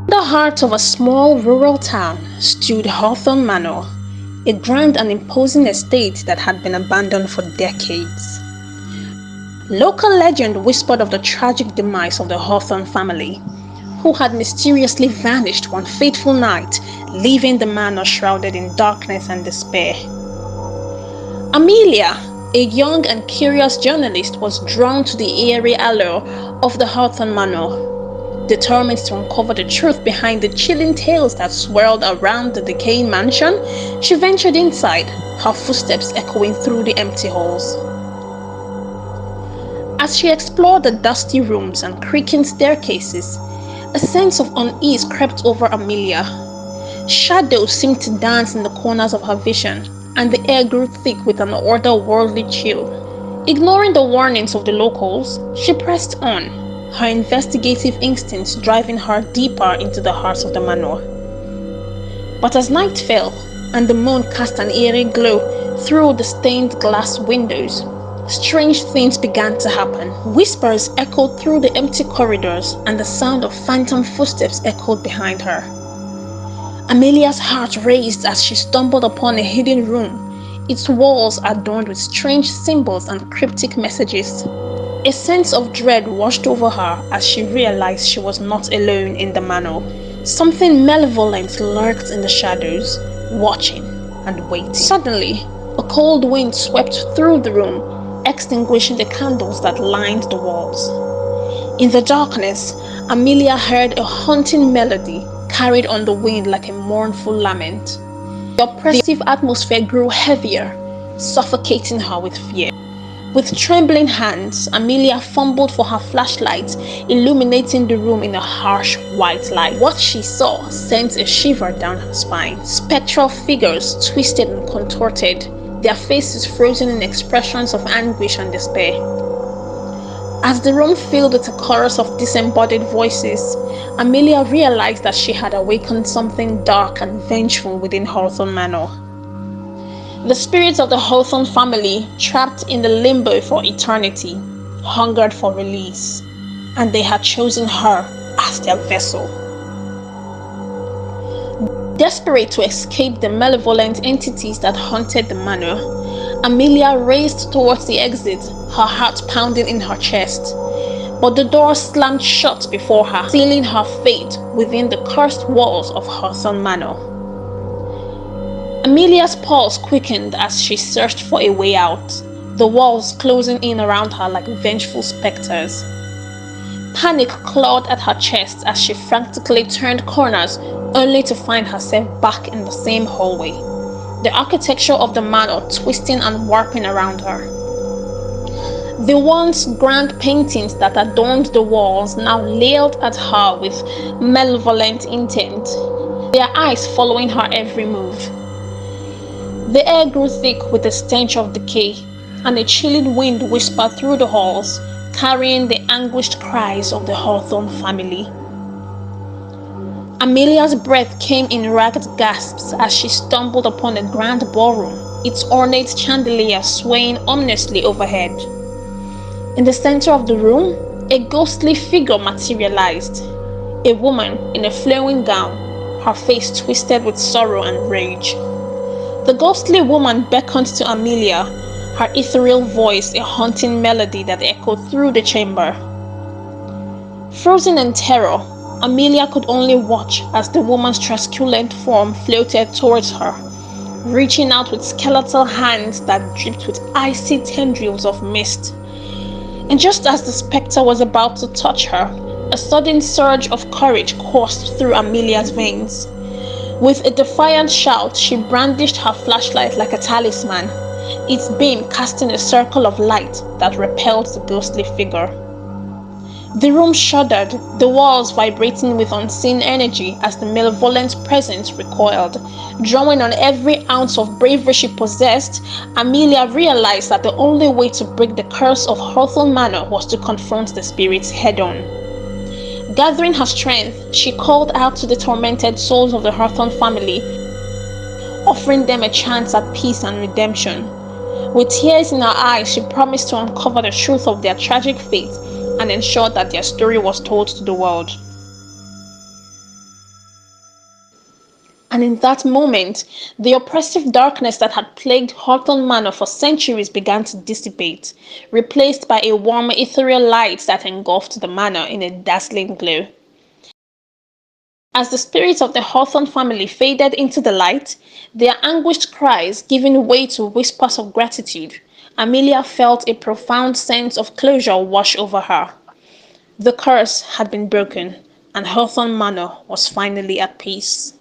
In the heart of a small rural town stood Hawthorne Manor, a grand and imposing estate that had been abandoned for decades. Local legend whispered of the tragic demise of the Hawthorne family, who had mysteriously vanished one fateful night, leaving the manor shrouded in darkness and despair. Amelia, a young and curious journalist, was drawn to the eerie allure of the Hawthorne Manor. Determined to uncover the truth behind the chilling tales that swirled around the decaying mansion, she ventured inside, her footsteps echoing through the empty halls. As she explored the dusty rooms and creaking staircases, a sense of unease crept over Amelia. Shadows seemed to dance in the corners of her vision, and the air grew thick with an otherworldly chill. Ignoring the warnings of the locals, she pressed on, her investigative instincts driving her deeper into the heart of the manor. But as night fell, and the moon cast an eerie glow through the stained glass windows, strange things began to happen. Whispers echoed through the empty corridors, and the sound of phantom footsteps echoed behind her. Amelia's heart raced as she stumbled upon a hidden room, its walls adorned with strange symbols and cryptic messages. A sense of dread washed over her as she realized she was not alone in the manor. Something malevolent lurked in the shadows, watching and waiting. Suddenly, a cold wind swept through the room, extinguishing the candles that lined the walls. In the darkness, Amelia heard a haunting melody carried on the wind like a mournful lament. The oppressive atmosphere grew heavier, suffocating her with fear. With trembling hands, Amelia fumbled for her flashlight, illuminating the room in a harsh white light. What she saw sent a shiver down her spine. Spectral figures twisted and contorted, their faces frozen in expressions of anguish and despair. As the room filled with a chorus of disembodied voices, Amelia realized that she had awakened something dark and vengeful within Hawthorne Manor. The spirits of the Hawthorne family, trapped in the limbo for eternity, hungered for release, and they had chosen her as their vessel. Desperate to escape the malevolent entities that haunted the manor, Amelia raced towards the exit, her heart pounding in her chest. But the door slammed shut before her, sealing her fate within the cursed walls of Hawthorne Manor. Amelia's pulse quickened as she searched for a way out, the walls closing in around her like vengeful specters. Panic clawed at her chest as she frantically turned corners, only to find herself back in the same hallway, the architecture of the manor twisting and warping around her. The once grand paintings that adorned the walls now leered at her with malevolent intent, their eyes following her every move. The air grew thick with the stench of decay, and a chilling wind whispered through the halls, carrying the anguished cries of the Hawthorne family. Amelia's breath came in ragged gasps as she stumbled upon a grand ballroom, its ornate chandelier swaying ominously overhead. In the center of the room, a ghostly figure materialized, a woman in a flowing gown, her face twisted with sorrow and rage. The ghostly woman beckoned to Amelia, her ethereal voice a haunting melody that echoed through the chamber. Frozen in terror, Amelia could only watch as the woman's truculent form floated towards her, reaching out with skeletal hands that dripped with icy tendrils of mist. And just as the specter was about to touch her, a sudden surge of courage coursed through Amelia's veins. With a defiant shout, she brandished her flashlight like a talisman, its beam casting a circle of light that repelled the ghostly figure. The room shuddered, the walls vibrating with unseen energy as the malevolent presence recoiled. Drawing on every ounce of bravery she possessed, Amelia realized that the only way to break the curse of Hawthorne Manor was to confront the spirits head-on. Gathering her strength, she called out to the tormented souls of the Hawthorne family, offering them a chance at peace and redemption. With tears in her eyes, she promised to uncover the truth of their tragic fate and ensure that their story was told to the world. And in that moment, the oppressive darkness that had plagued Hawthorne Manor for centuries began to dissipate, replaced by a warm, ethereal light that engulfed the manor in a dazzling glow. As the spirits of the Hawthorne family faded into the light, their anguished cries giving way to whispers of gratitude, Amelia felt a profound sense of closure wash over her. The curse had been broken, and Hawthorne Manor was finally at peace.